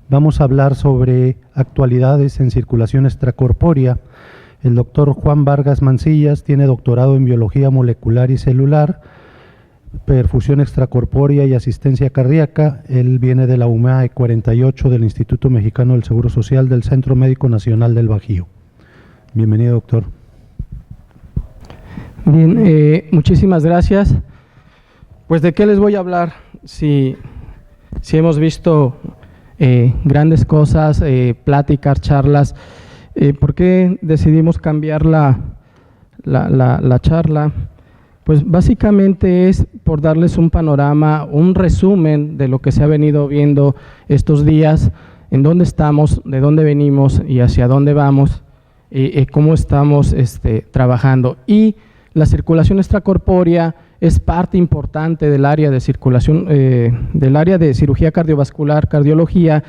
Vamos a hablar sobre actualidades en circulación extracorpórea. El doctor Juan Vargas Mancillas tiene doctorado en biología molecular y celular, perfusión extracorpórea y asistencia cardíaca. Él viene de la UMAE 48 del Instituto Mexicano del Seguro Social del Centro Médico Nacional del Bajío. Bienvenido, doctor. Bien, muchísimas gracias. Pues, ¿de qué les voy a hablar? Si hemos visto grandes cosas, pláticas, charlas, ¿por qué decidimos cambiar la charla? Pues básicamente es por darles un panorama, un resumen de lo que se ha venido viendo estos días, en dónde estamos, de dónde venimos y hacia dónde vamos, cómo estamos trabajando. Y la circulación extracorpórea es parte importante del área de circulación, del área de cirugía cardiovascular, cardiología,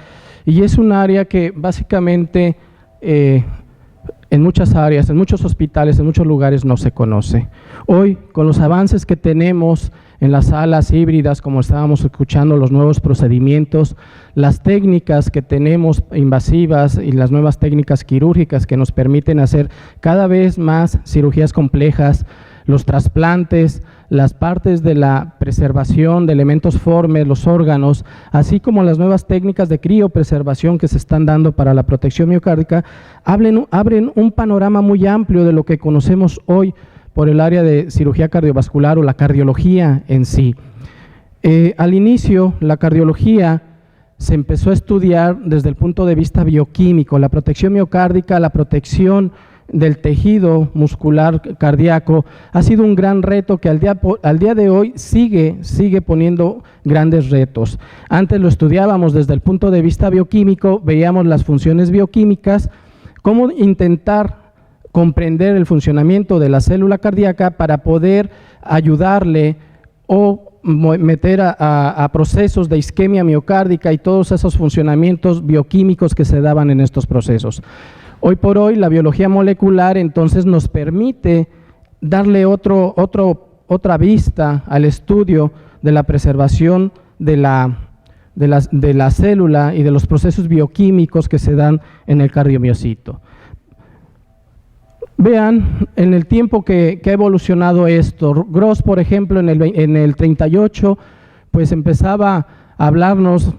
y es un área que básicamente en muchas áreas, en muchos hospitales, en muchos lugares no se conoce. Hoy, con los avances que tenemos en las salas híbridas, como estábamos escuchando, los nuevos procedimientos, las técnicas que tenemos invasivas y las nuevas técnicas quirúrgicas que nos permiten hacer cada vez más cirugías complejas, los trasplantes, las partes de la preservación de elementos formes, los órganos, así como las nuevas técnicas de criopreservación que se están dando para la protección miocárdica, abren un panorama muy amplio de lo que conocemos hoy por el área de cirugía cardiovascular o la cardiología en sí. Al inicio, la cardiología se empezó a estudiar desde el punto de vista bioquímico, la protección miocárdica, la protección del tejido muscular cardíaco ha sido un gran reto que al día de hoy sigue poniendo grandes retos. Antes lo estudiábamos desde el punto de vista bioquímico, veíamos las funciones bioquímicas, cómo intentar comprender el funcionamiento de la célula cardíaca para poder ayudarle o meter a procesos de isquemia miocárdica y todos esos funcionamientos bioquímicos que se daban en estos procesos. Hoy por hoy la biología molecular entonces nos permite darle otra vista al estudio de la preservación de la célula y de los procesos bioquímicos que se dan en el cardiomiocito. Vean en el tiempo que ha evolucionado esto. Gross, por ejemplo, en el 38, pues empezaba a hablarnos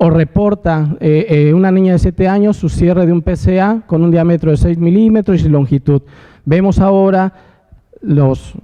o reporta una niña de 7 años su cierre de un PCA con un diámetro de 6 milímetros y longitud. Vemos ahora los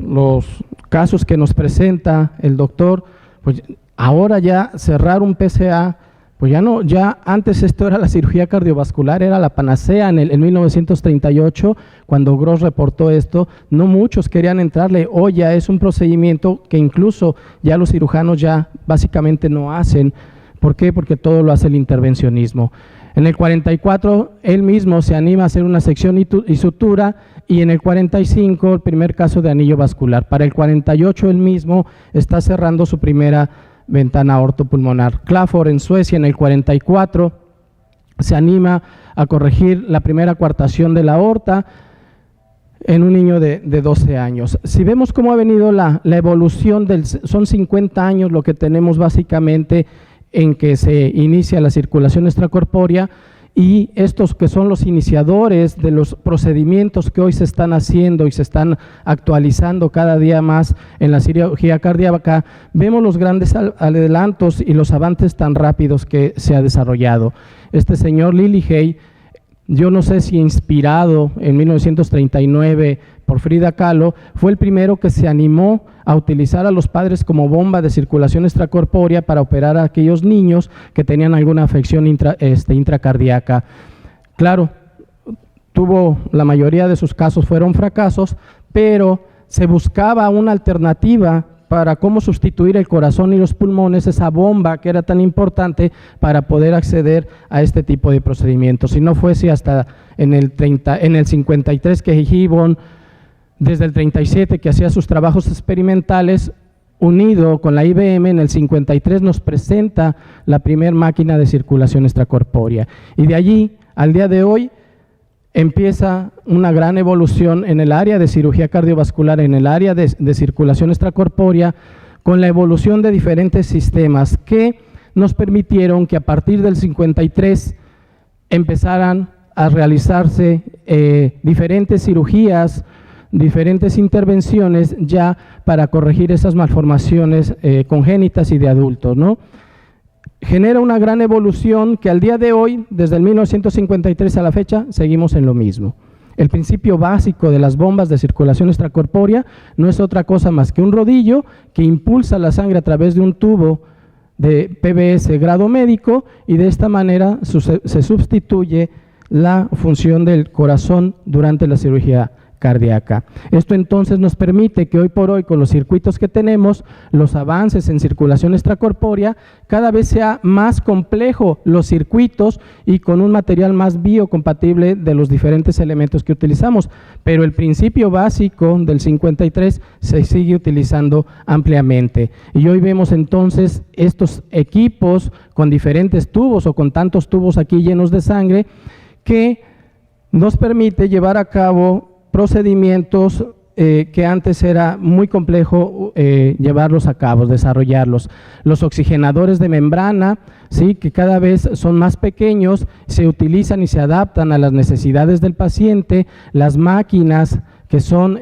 casos que nos presenta el doctor, pues ahora ya cerrar un PCA, pues ya antes esto era la cirugía cardiovascular, era la panacea en 1938, cuando Gross reportó esto, no muchos querían entrarle. Hoy ya es un procedimiento que incluso ya los cirujanos ya básicamente no hacen. ¿Por qué? Porque todo lo hace el intervencionismo. En el 44, él mismo se anima a hacer una sección y sutura, y en el 45, el primer caso de anillo vascular. Para el 48, él mismo está cerrando su primera ventana aortopulmonar. Clafford, en Suecia, en el 44, se anima a corregir la primera coartación de la aorta en un niño de 12 años. Si vemos cómo ha venido la evolución, son 50 años lo que tenemos básicamente en que se inicia la circulación extracorpórea, y estos que son los iniciadores de los procedimientos que hoy se están haciendo y se están actualizando cada día más en la cirugía cardíaca, vemos los grandes adelantos y los avances tan rápidos que se ha desarrollado. Este señor Lilihei, yo no sé si inspirado en 1939 por Frida Kahlo, fue el primero que se animó a utilizar a los padres como bomba de circulación extracorpórea para operar a aquellos niños que tenían alguna afección intracardíaca. Claro, la mayoría de sus casos fueron fracasos, pero se buscaba una alternativa para cómo sustituir el corazón y los pulmones, esa bomba que era tan importante para poder acceder a este tipo de procedimientos. Y no fue así hasta en el 53 que Gibbon, desde el 37 que hacía sus trabajos experimentales, unido con la IBM, en el 53 nos presenta la primera máquina de circulación extracorpórea. Y de allí, al día de hoy, empieza una gran evolución en el área de cirugía cardiovascular, en el área de circulación extracorpórea, con la evolución de diferentes sistemas que nos permitieron que a partir del 53 empezaran a realizarse diferentes cirugías, diferentes intervenciones ya para corregir esas malformaciones congénitas y de adultos, ¿no? Genera una gran evolución que al día de hoy, desde el 1953 a la fecha, seguimos en lo mismo. El principio básico de las bombas de circulación extracorpórea no es otra cosa más que un rodillo que impulsa la sangre a través de un tubo de PVS grado médico y de esta manera se sustituye la función del corazón durante la cirugía cardíaca. Esto entonces nos permite que hoy por hoy, con los circuitos que tenemos, los avances en circulación extracorpórea, cada vez sea más complejo los circuitos y con un material más biocompatible de los diferentes elementos que utilizamos. Pero el principio básico del 53 se sigue utilizando ampliamente. Y hoy vemos entonces estos equipos con diferentes tubos o con tantos tubos aquí llenos de sangre que nos permite llevar a cabo procedimientos que antes era muy complejo llevarlos a cabo, desarrollarlos. Los oxigenadores de membrana, ¿sí?, que cada vez son más pequeños, se utilizan y se adaptan a las necesidades del paciente, las máquinas que son,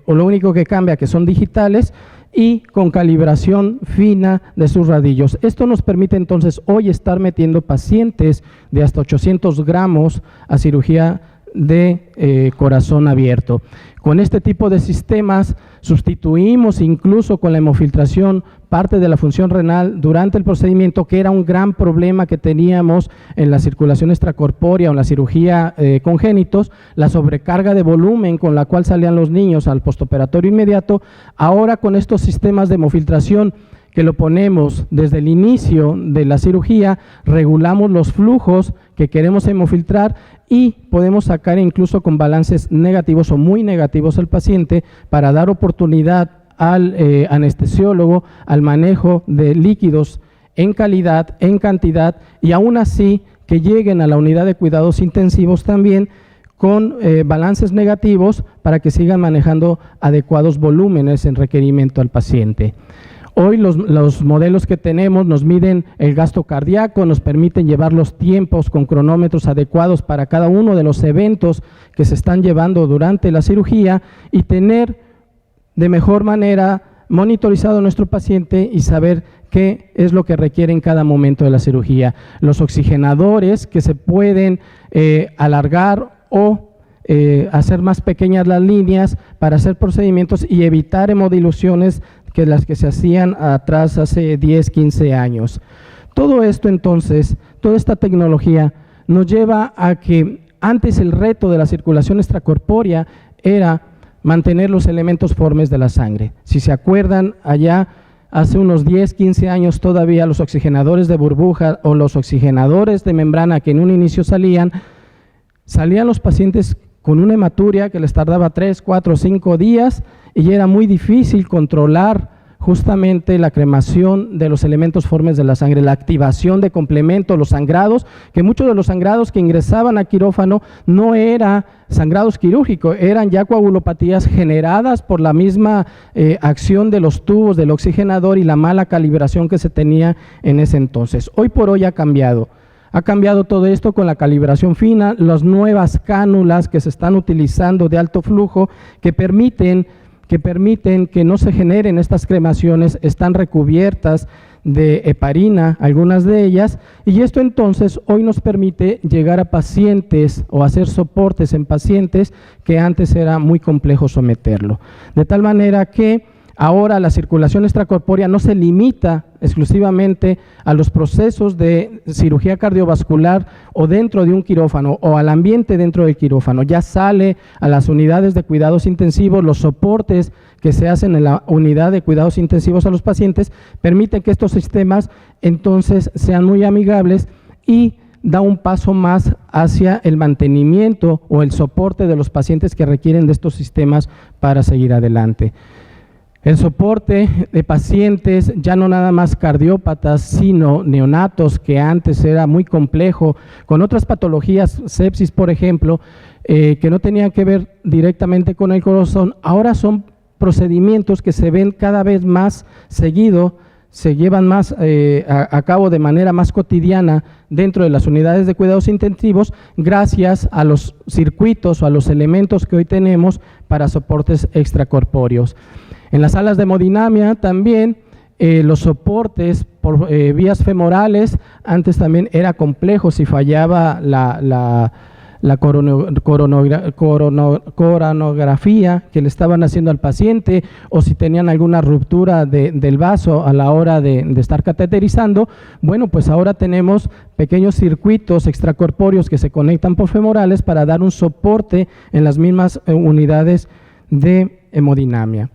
o lo único que cambia, que son digitales, y con calibración fina de sus radillos. Esto nos permite entonces hoy estar metiendo pacientes de hasta 800 gramos a cirugía de corazón abierto. Con este tipo de sistemas sustituimos incluso con la hemofiltración parte de la función renal durante el procedimiento, que era un gran problema que teníamos en la circulación extracorpórea o en la cirugía congénitos, la sobrecarga de volumen con la cual salían los niños al postoperatorio inmediato. Ahora con estos sistemas de hemofiltración que lo ponemos desde el inicio de la cirugía, regulamos los flujos que queremos hemofiltrar y podemos sacar incluso con balances negativos o muy negativos al paciente para dar oportunidad al anestesiólogo al manejo de líquidos en calidad, en cantidad y aún así que lleguen a la unidad de cuidados intensivos también con balances negativos para que sigan manejando adecuados volúmenes en requerimiento al paciente. Hoy los modelos que tenemos nos miden el gasto cardíaco, nos permiten llevar los tiempos con cronómetros adecuados para cada uno de los eventos que se están llevando durante la cirugía y tener de mejor manera monitorizado a nuestro paciente y saber qué es lo que requiere en cada momento de la cirugía. Los oxigenadores que se pueden alargar o hacer más pequeñas las líneas para hacer procedimientos y evitar hemodiluciones que las que se hacían atrás hace 10, 15 años. Todo esto entonces, toda esta tecnología nos lleva a que antes el reto de la circulación extracorpórea era mantener los elementos formes de la sangre. Si se acuerdan, allá hace unos 10, 15 años todavía los oxigenadores de burbuja o los oxigenadores de membrana que en un inicio salían los pacientes con una hematuria que les tardaba 3, 4, 5 días y era muy difícil controlar justamente la cremación de los elementos formes de la sangre, la activación de complementos, los sangrados, que muchos de los sangrados que ingresaban a quirófano no eran sangrados quirúrgicos, eran ya coagulopatías generadas por la misma acción de los tubos del oxigenador y la mala calibración que se tenía en ese entonces. Hoy por hoy ha cambiado. Ha cambiado todo esto con la calibración fina, las nuevas cánulas que se están utilizando de alto flujo que permiten que no se generen estas cremaciones, están recubiertas de heparina, algunas de ellas, y esto entonces hoy nos permite llegar a pacientes o hacer soportes en pacientes que antes era muy complejo someterlo. De tal manera que ahora la circulación extracorpórea no se limita exclusivamente a los procesos de cirugía cardiovascular o dentro de un quirófano o al ambiente dentro del quirófano. Ya sale a las unidades de cuidados intensivos, los soportes que se hacen en la unidad de cuidados intensivos a los pacientes permiten que estos sistemas entonces sean muy amigables y da un paso más hacia el mantenimiento o el soporte de los pacientes que requieren de estos sistemas para seguir adelante. El soporte de pacientes, ya no nada más cardiópatas, sino neonatos, que antes era muy complejo, con otras patologías, sepsis por ejemplo, que no tenían que ver directamente con el corazón, ahora son procedimientos que se ven cada vez más seguido se llevan más a cabo de manera más cotidiana dentro de las unidades de cuidados intensivos gracias a los circuitos o a los elementos que hoy tenemos para soportes extracorpóreos. En las salas de hemodinamia también los soportes por vías femorales, antes también era complejo si fallaba la coronografía que le estaban haciendo al paciente o si tenían alguna ruptura del vaso a la hora de estar cateterizando. Bueno, pues ahora tenemos pequeños circuitos extracorpóreos que se conectan por femorales para dar un soporte en las mismas unidades de hemodinamia.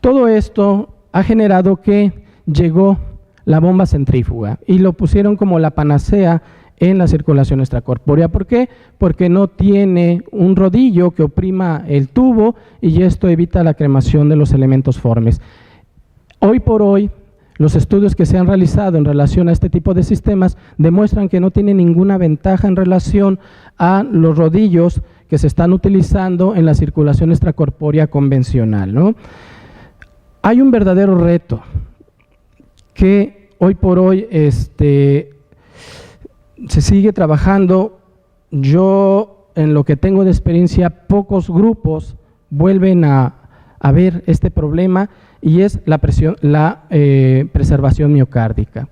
Todo esto ha generado que llegó la bomba centrífuga y lo pusieron como la panacea en la circulación extracorpórea. ¿Por qué? Porque no tiene un rodillo que oprima el tubo y esto evita la cremación de los elementos formes. Hoy por hoy, los estudios que se han realizado en relación a este tipo de sistemas demuestran que no tiene ninguna ventaja en relación a los rodillos que se están utilizando en la circulación extracorpórea convencional, ¿no? Hay un verdadero reto que hoy por hoy se sigue trabajando. Yo, en lo que tengo de experiencia, pocos grupos vuelven a ver este problema y es la preservación miocárdica.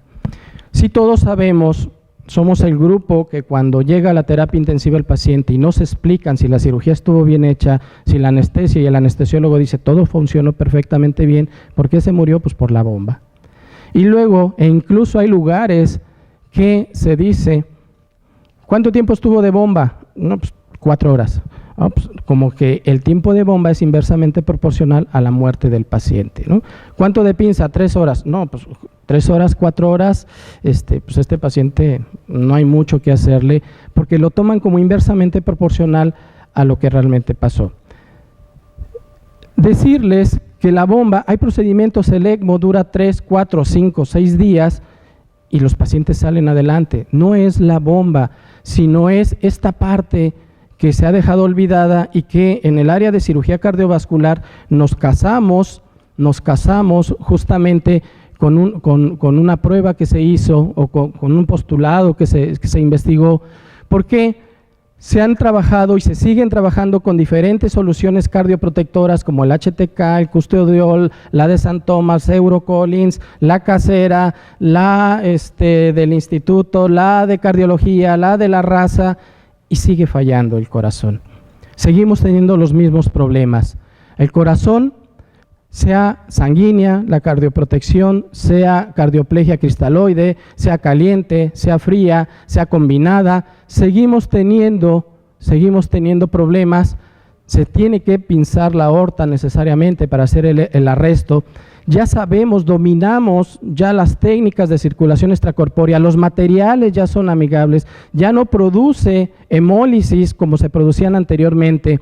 Si todos sabemos, somos el grupo que cuando llega a la terapia intensiva el paciente y no se explican si la cirugía estuvo bien hecha, si la anestesia y el anestesiólogo dice todo funcionó perfectamente bien, ¿por qué se murió? Pues por la bomba. Y luego, incluso hay lugares que se dice, ¿cuánto tiempo estuvo de bomba? No, pues 4 horas. No, pues, como que el tiempo de bomba es inversamente proporcional a la muerte del paciente, ¿no? ¿Cuánto de pinza? 3 horas. No, pues 3 horas, 4 horas, pues este paciente no hay mucho que hacerle porque lo toman como inversamente proporcional a lo que realmente pasó. Decirles que la bomba, hay procedimientos, el ECMO dura 3, 4, 5, 6 días y los pacientes salen adelante. No es la bomba, sino es esta parte que se ha dejado olvidada y que en el área de cirugía cardiovascular nos casamos justamente con una prueba que se hizo o con un postulado que se investigó, porque se han trabajado y se siguen trabajando con diferentes soluciones cardioprotectoras como el HTK, el custodiol, la de St. Thomas, Eurocollins, la casera, la del instituto, la de cardiología, la de la raza, y sigue fallando el corazón. Seguimos teniendo los mismos problemas. El corazón, sea sanguínea, la cardioprotección, sea cardioplegia cristaloide, sea caliente, sea fría, sea combinada, seguimos teniendo problemas. Se tiene que pinzar la aorta necesariamente para hacer el arresto. Ya sabemos, dominamos ya las técnicas de circulación extracorpórea, los materiales ya son amigables, ya no produce hemólisis como se producían anteriormente.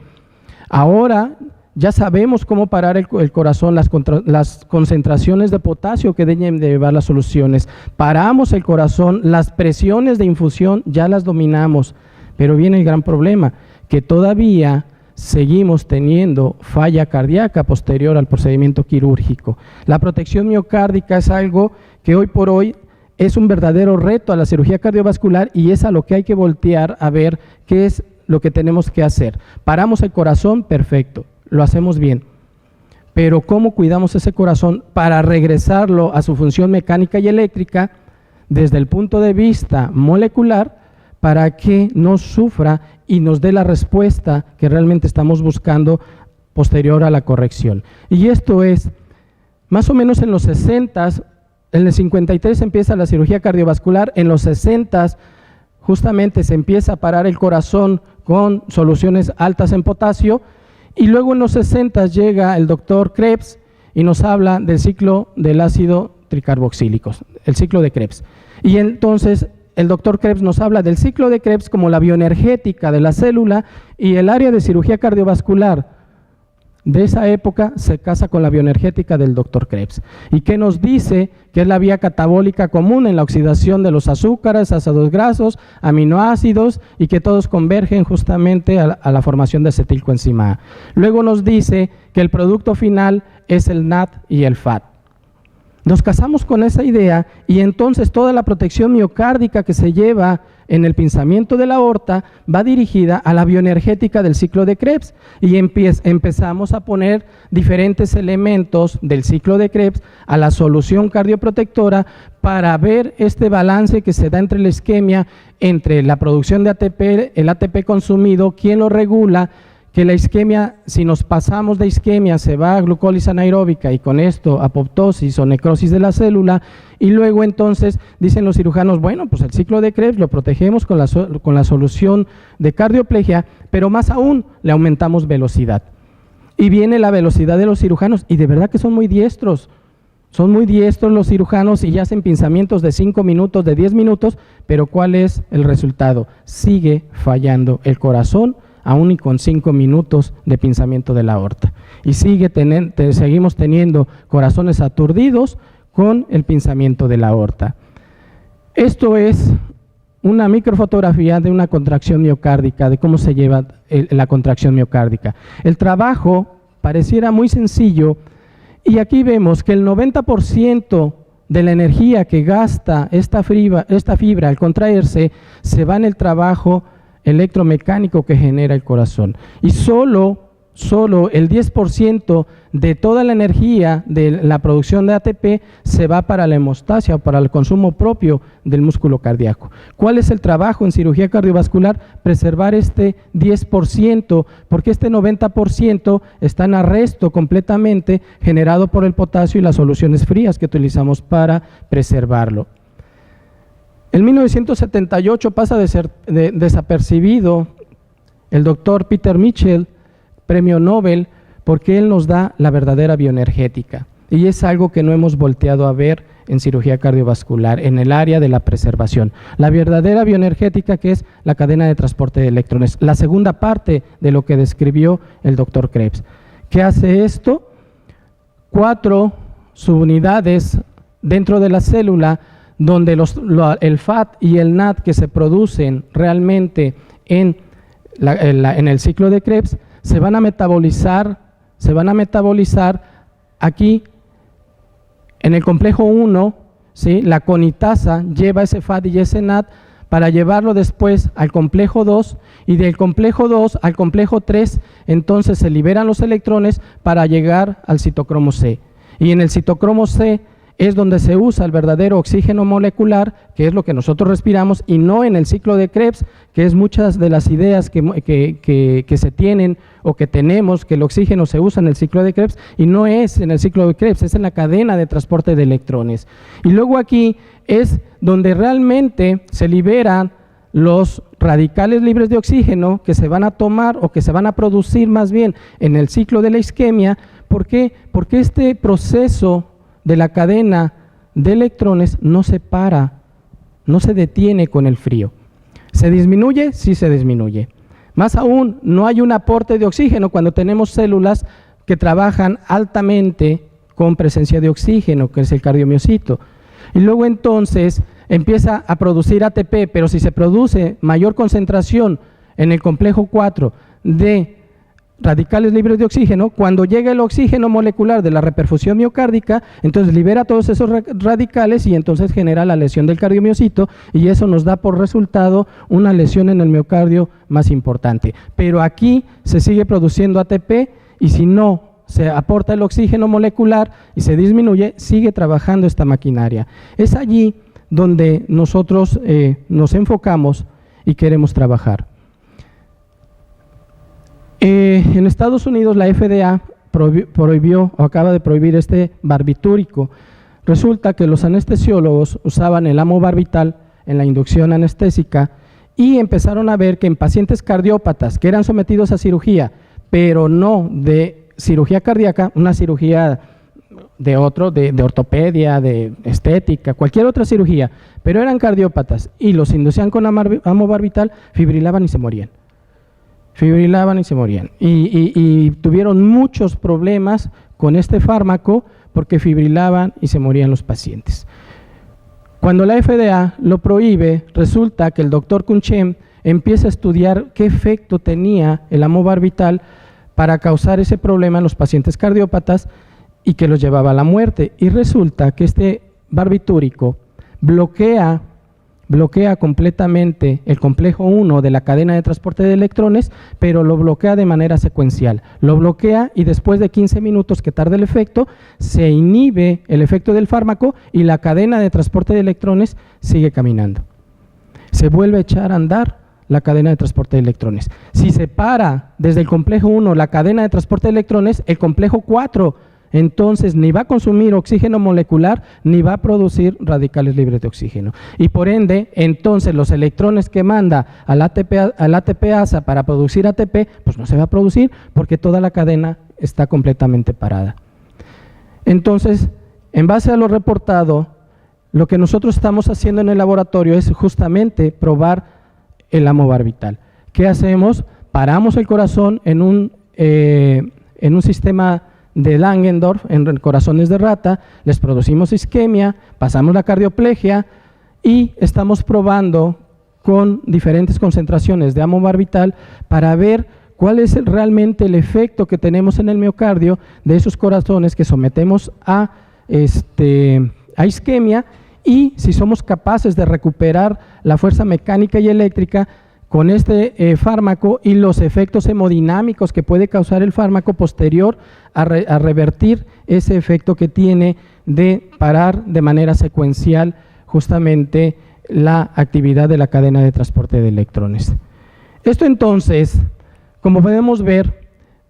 Ahora ya sabemos cómo parar el corazón, las concentraciones de potasio que deben de llevar las soluciones. Paramos el corazón, las presiones de infusión ya las dominamos, pero viene el gran problema, que todavía seguimos teniendo falla cardíaca posterior al procedimiento quirúrgico. La protección miocárdica es algo que hoy por hoy es un verdadero reto a la cirugía cardiovascular y es a lo que hay que voltear a ver qué es lo que tenemos que hacer. Paramos el corazón, perfecto, lo hacemos bien, pero ¿cómo cuidamos ese corazón para regresarlo a su función mecánica y eléctrica desde el punto de vista molecular para que no sufra y nos dé la respuesta que realmente estamos buscando posterior a la corrección? Y esto es, más o menos en los 60, en el 53 empieza la cirugía cardiovascular, en los 60 justamente se empieza a parar el corazón con soluciones altas en potasio, y luego en los 60 llega el doctor Krebs y nos habla del ciclo del ácido tricarboxílico, el ciclo de Krebs. Y entonces el doctor Krebs nos habla del ciclo de Krebs como la bioenergética de la célula, y el área de cirugía cardiovascular de esa época se casa con la bioenergética del doctor Krebs. ¿Y qué nos dice? Que es la vía catabólica común en la oxidación de los azúcares, ácidos grasos, aminoácidos, y que todos convergen justamente a la formación de acetilcoenzima A. Luego nos dice que el producto final es el NAT y el FAT. Nos casamos con esa idea y entonces toda la protección miocárdica que se lleva en el pinzamiento de la aorta va dirigida a la bioenergética del ciclo de Krebs y empezamos a poner diferentes elementos del ciclo de Krebs a la solución cardioprotectora para ver este balance que se da entre la isquemia, entre la producción de ATP, el ATP consumido, quién lo regula, que la isquemia, si nos pasamos de isquemia, se va a glucólisis anaeróbica y con esto apoptosis o necrosis de la célula, y luego entonces dicen los cirujanos, bueno, pues el ciclo de Krebs lo protegemos con la solución de cardioplegia, pero más aún le aumentamos velocidad. Y viene la velocidad de los cirujanos, y de verdad que son muy diestros los cirujanos y hacen pinzamientos de 5 minutos, de 10 minutos, pero ¿cuál es el resultado? Sigue fallando el corazón, aún y con 5 minutos de pinzamiento de la aorta. Y seguimos teniendo corazones aturdidos con el pinzamiento de la aorta. Esto es una microfotografía de una contracción miocárdica, de cómo se lleva la contracción miocárdica. El trabajo pareciera muy sencillo y aquí vemos que el 90% de la energía que gasta esta fibra al contraerse se va en el trabajo electromecánico que genera el corazón. Y solo el 10% de toda la energía de la producción de ATP se va para la hemostasia o para el consumo propio del músculo cardíaco. ¿Cuál es el trabajo en cirugía cardiovascular? Preservar este 10%, porque este 90% está en arresto completamente generado por el potasio y las soluciones frías que utilizamos para preservarlo. En 1978 pasa de ser desapercibido el doctor Peter Mitchell, premio Nobel, porque él nos da la verdadera bioenergética. Y es algo que no hemos volteado a ver en cirugía cardiovascular, en el área de la preservación. La verdadera bioenergética, que es la cadena de transporte de electrones, la segunda parte de lo que describió el doctor Krebs. ¿Qué hace esto? 4 subunidades dentro de la célula donde el FAT y el NAT que se producen realmente en el ciclo de Krebs se van a metabolizar aquí en el complejo 1, ¿sí? La conitasa lleva ese FAT y ese NAT para llevarlo después al complejo 2 y del complejo 2 al complejo 3 entonces se liberan los electrones para llegar al citocromo C. Y en el citocromo C es donde se usa el verdadero oxígeno molecular, que es lo que nosotros respiramos, y no en el ciclo de Krebs, que es muchas de las ideas que se tienen o que tenemos, que el oxígeno se usa en el ciclo de Krebs, y no es en el ciclo de Krebs, es en la cadena de transporte de electrones. Y luego aquí es donde realmente se liberan los radicales libres de oxígeno que se van a tomar o que se van a producir más bien en el ciclo de la isquemia. ¿Por qué? Porque este proceso de la cadena de electrones no se para, no se detiene con el frío. ¿Se disminuye? Sí se disminuye. Más aún, no hay un aporte de oxígeno cuando tenemos células que trabajan altamente con presencia de oxígeno, que es el cardiomiocito. Y luego entonces empieza a producir ATP, pero si se produce mayor concentración en el complejo 4 de radicales libres de oxígeno, cuando llega el oxígeno molecular de la reperfusión miocárdica, entonces libera todos esos radicales y entonces genera la lesión del cardiomiocito y eso nos da por resultado una lesión en el miocardio más importante. Pero aquí se sigue produciendo ATP y si no se aporta el oxígeno molecular y se disminuye, sigue trabajando esta maquinaria. Es allí donde nosotros nos enfocamos y queremos trabajar. En Estados Unidos la FDA prohibió o acaba de prohibir este barbitúrico. Resulta que los anestesiólogos usaban el amobarbital en la inducción anestésica y empezaron a ver que en pacientes cardiópatas que eran sometidos a cirugía, pero no de cirugía cardíaca, una cirugía de ortopedia, de estética, cualquier otra cirugía, pero eran cardiópatas y los inducían con amobarbital, fibrilaban y se morían. Y tuvieron muchos problemas con este fármaco porque fibrilaban y se morían los pacientes. Cuando la FDA lo prohíbe, resulta que el doctor Kunchem empieza a estudiar qué efecto tenía el amobarbital para causar ese problema en los pacientes cardiópatas y que los llevaba a la muerte. Y resulta que este barbitúrico bloquea completamente el complejo 1 de la cadena de transporte de electrones, pero lo bloquea de manera secuencial. Lo bloquea y después de 15 minutos que tarda el efecto, se inhibe el efecto del fármaco y la cadena de transporte de electrones sigue caminando. Se vuelve a echar a andar la cadena de transporte de electrones. Si se para desde el complejo 1 la cadena de transporte de electrones, el complejo 4 entonces ni va a consumir oxígeno molecular ni va a producir radicales libres de oxígeno. Y por ende, entonces los electrones que manda al ATP-ASA para producir ATP, pues no se va a producir porque toda la cadena está completamente parada. Entonces, en base a lo reportado, lo que nosotros estamos haciendo en el laboratorio es justamente probar el amobarbital. ¿Qué hacemos? Paramos el corazón en un sistema de Langendorf, en corazones de rata, les producimos isquemia, pasamos la cardioplegia y estamos probando con diferentes concentraciones de amobarbital para ver cuál es realmente el efecto que tenemos en el miocardio de esos corazones que sometemos a isquemia y si somos capaces de recuperar la fuerza mecánica y eléctrica con este fármaco y los efectos hemodinámicos que puede causar el fármaco posterior a revertir ese efecto que tiene de parar de manera secuencial justamente la actividad de la cadena de transporte de electrones. Esto entonces, como podemos ver,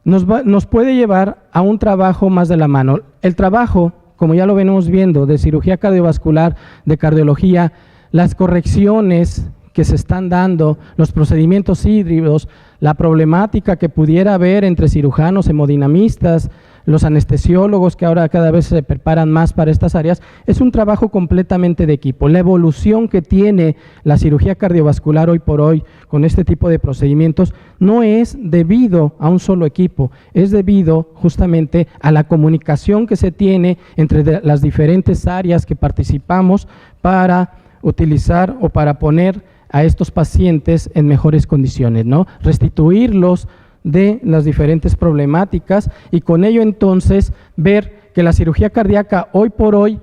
nos puede llevar a un trabajo más de la mano. El trabajo, como ya lo venimos viendo, de cirugía cardiovascular, de cardiología, las correcciones que se están dando, los procedimientos híbridos, la problemática que pudiera haber entre cirujanos, hemodinamistas, los anestesiólogos que ahora cada vez se preparan más para estas áreas, es un trabajo completamente de equipo. La evolución que tiene la cirugía cardiovascular hoy por hoy con este tipo de procedimientos no es debido a un solo equipo, es debido justamente a la comunicación que se tiene entre las diferentes áreas que participamos para utilizar o para poner a estos pacientes en mejores condiciones, ¿no? Restituirlos de las diferentes problemáticas y con ello entonces ver que la cirugía cardíaca hoy por hoy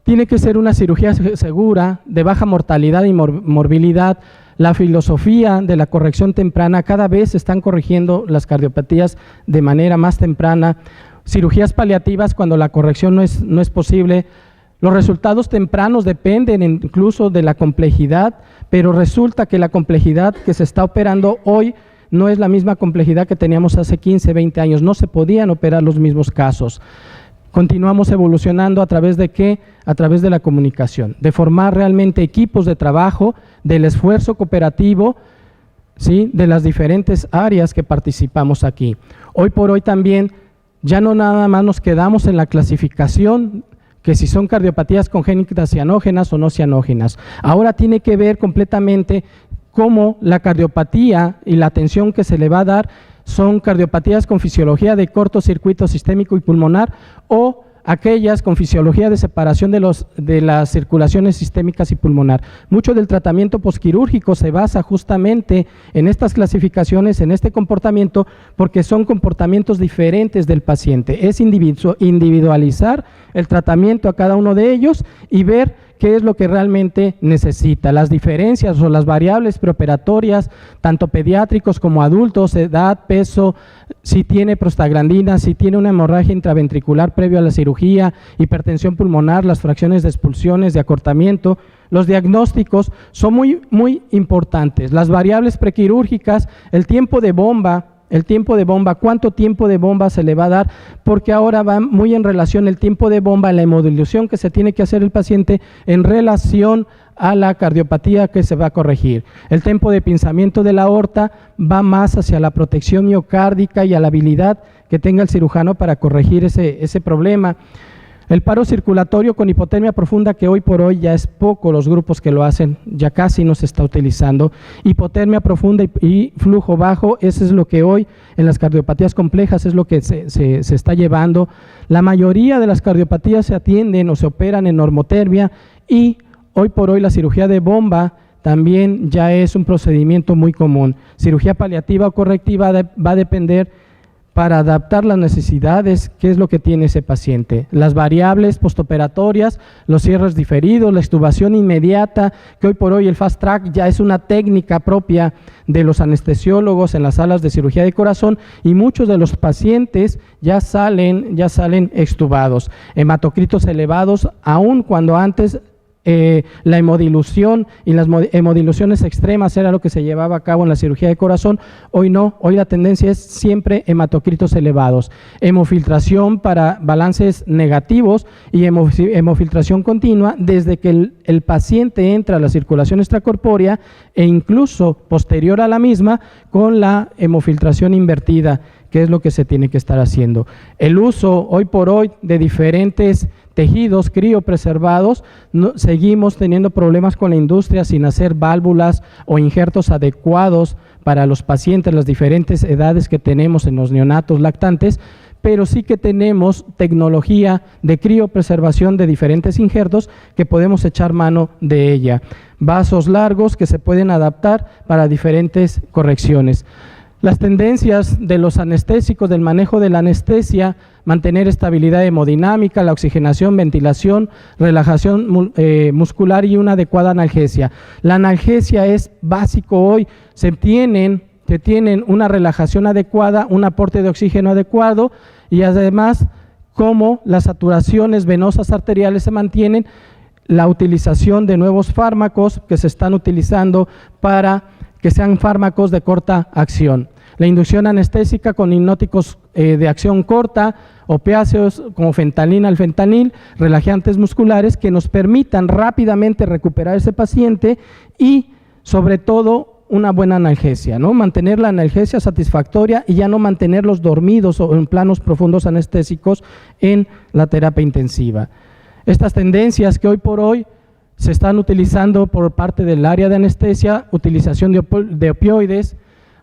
tiene que ser una cirugía segura, de baja mortalidad y morbilidad. La filosofía de la corrección temprana, cada vez se están corrigiendo las cardiopatías de manera más temprana. Cirugías paliativas cuando la corrección no es posible. Los resultados tempranos dependen incluso de la complejidad, pero resulta que la complejidad que se está operando hoy no es la misma complejidad que teníamos hace 15, 20 años. No se podían operar los mismos casos. Continuamos evolucionando a través de ¿qué? A través de la comunicación, de formar realmente equipos de trabajo, del esfuerzo cooperativo, ¿sí? De las diferentes áreas que participamos aquí. Hoy por hoy también ya no nada más nos quedamos en la clasificación que si son cardiopatías congénitas cianógenas o no cianógenas. Ahora tiene que ver completamente cómo la cardiopatía y la atención que se le va a dar son cardiopatías con fisiología de cortocircuito sistémico y pulmonar o aquellas con fisiología de separación de las circulaciones sistémicas y pulmonar. Mucho del tratamiento posquirúrgico se basa justamente en estas clasificaciones, en este comportamiento, porque son comportamientos diferentes del paciente. Es individualizar el tratamiento a cada uno de ellos y ver qué es lo que realmente necesita. Las diferencias o las variables preoperatorias, tanto pediátricos como adultos, edad, peso, si tiene prostaglandina, si tiene una hemorragia intraventricular previo a la cirugía, hipertensión pulmonar, las fracciones de expulsiones, de acortamiento. Los diagnósticos son muy importantes. Las variables prequirúrgicas, el tiempo de bomba, cuánto tiempo de bomba se le va a dar, porque ahora va muy en relación el tiempo de bomba, la hemodilulación que se tiene que hacer el paciente en relación a la cardiopatía que se va a corregir. El tiempo de pinzamiento de la aorta va más hacia la protección miocárdica y a la habilidad que tenga el cirujano para corregir ese problema. El paro circulatorio con hipotermia profunda, que hoy por hoy ya es poco los grupos que lo hacen, ya casi no se está utilizando. Hipotermia profunda y flujo bajo, eso es lo que hoy en las cardiopatías complejas es lo que se está llevando. La mayoría de las cardiopatías se atienden o se operan en normotermia y hoy por hoy la cirugía de bomba también ya es un procedimiento muy común. Cirugía paliativa o correctiva va a depender para adaptar las necesidades, qué es lo que tiene ese paciente. Las variables postoperatorias, los cierres diferidos, la extubación inmediata, que hoy por hoy el fast track ya es una técnica propia de los anestesiólogos en las salas de cirugía de corazón, y muchos de los pacientes ya salen extubados. Hematocritos elevados, aun cuando antes la hemodilución y las hemodiluciones extremas era lo que se llevaba a cabo en la cirugía de corazón. Hoy no, hoy la tendencia es siempre hematocritos elevados, hemofiltración para balances negativos y hemofiltración continua desde que el paciente entra a la circulación extracorpórea e incluso posterior a la misma con la hemofiltración invertida, que es lo que se tiene que estar haciendo. El uso hoy por hoy de diferentes tejidos criopreservados, seguimos teniendo problemas con la industria sin hacer válvulas o injertos adecuados para los pacientes, las diferentes edades que tenemos en los neonatos lactantes, pero sí que tenemos tecnología de criopreservación de diferentes injertos que podemos echar mano de ella. Vasos largos que se pueden adaptar para diferentes correcciones. Las tendencias de los anestésicos, del manejo de la anestesia, mantener estabilidad hemodinámica, la oxigenación, ventilación, relajación muscular y una adecuada analgesia. La analgesia es básico hoy, se tienen una relajación adecuada, un aporte de oxígeno adecuado y además como las saturaciones venosas arteriales se mantienen, la utilización de nuevos fármacos que se están utilizando para que sean fármacos de corta acción. La inducción anestésica con hipnóticos de acción corta, opiáceos como fentanil, alfentanil, relajantes musculares que nos permitan rápidamente recuperar ese paciente y sobre todo una buena analgesia, ¿no? Mantener la analgesia satisfactoria y ya no mantenerlos dormidos o en planos profundos anestésicos en la terapia intensiva. Estas tendencias que hoy por hoy se están utilizando por parte del área de anestesia, utilización de opioides,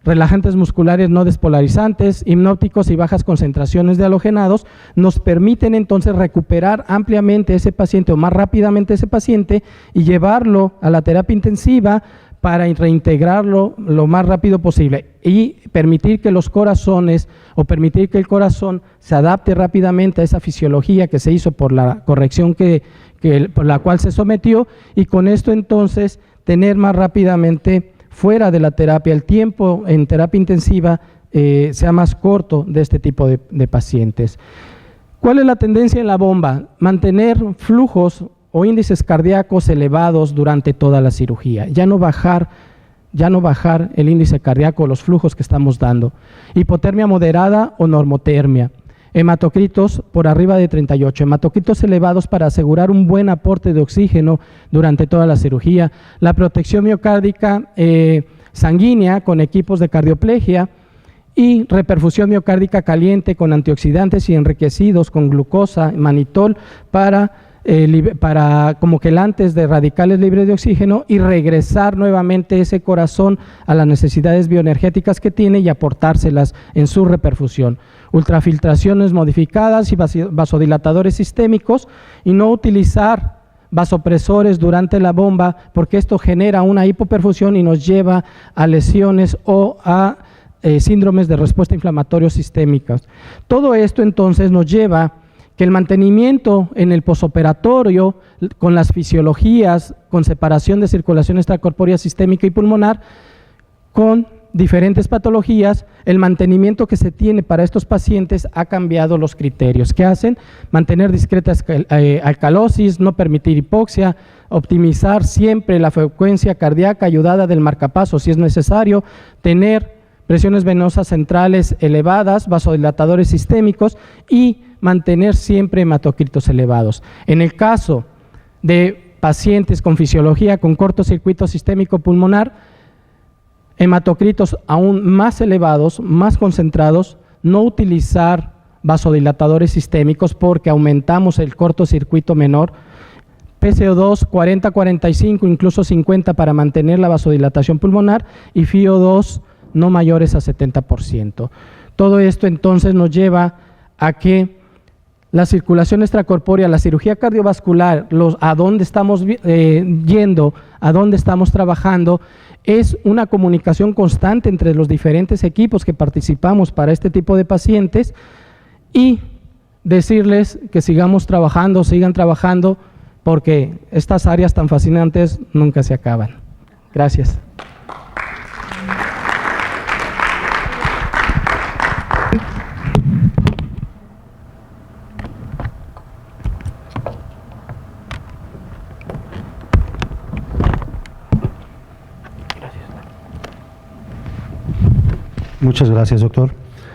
relajantes musculares no despolarizantes, hipnóticos y bajas concentraciones de halogenados, nos permiten entonces recuperar ampliamente ese paciente o más rápidamente ese paciente y llevarlo a la terapia intensiva para reintegrarlo lo más rápido posible y permitir que los corazones o permitir que el corazón se adapte rápidamente a esa fisiología que se hizo por la corrección por la cual se sometió, y con esto entonces tener más rápidamente fuera de la terapia, el tiempo en terapia intensiva sea más corto de este tipo de pacientes. ¿Cuál es la tendencia en la bomba? Mantener flujos o índices cardíacos elevados durante toda la cirugía, ya no bajar el índice cardíaco, los flujos que estamos dando. Hipotermia moderada o normotermia. Hematocritos por arriba de 38, hematocritos elevados para asegurar un buen aporte de oxígeno durante toda la cirugía. La protección miocárdica sanguínea con equipos de cardioplegia y reperfusión miocárdica caliente con antioxidantes y enriquecidos con glucosa, manitol para como quelantes de radicales libres de oxígeno y regresar nuevamente ese corazón a las necesidades bioenergéticas que tiene y aportárselas en su reperfusión. Ultrafiltraciones modificadas y vasodilatadores sistémicos y no utilizar vasopresores durante la bomba porque esto genera una hipoperfusión y nos lleva a lesiones o a síndromes de respuesta inflamatoria sistémicas. Todo esto entonces nos lleva que el mantenimiento en el posoperatorio con las fisiologías, con separación de circulación extracorpórea sistémica y pulmonar, con diferentes patologías, el mantenimiento que se tiene para estos pacientes ha cambiado los criterios. ¿Qué hacen? Mantener discreta alcalosis, no permitir hipoxia, optimizar siempre la frecuencia cardíaca ayudada del marcapasos si es necesario, tener presiones venosas centrales elevadas, vasodilatadores sistémicos y mantener siempre hematocritos elevados. En el caso de pacientes con fisiología con cortocircuito sistémico pulmonar, hematocritos aún más elevados, más concentrados, no utilizar vasodilatadores sistémicos porque aumentamos el cortocircuito menor, PCO2 40-45, incluso 50 para mantener la vasodilatación pulmonar y FiO2 no mayores a 70%. Todo esto entonces nos lleva a que la circulación extracorpórea, la cirugía cardiovascular, a dónde estamos yendo, a dónde estamos trabajando, es una comunicación constante entre los diferentes equipos que participamos para este tipo de pacientes y decirles que sigamos trabajando, sigan trabajando, porque estas áreas tan fascinantes nunca se acaban. Gracias. Muchas gracias, doctor.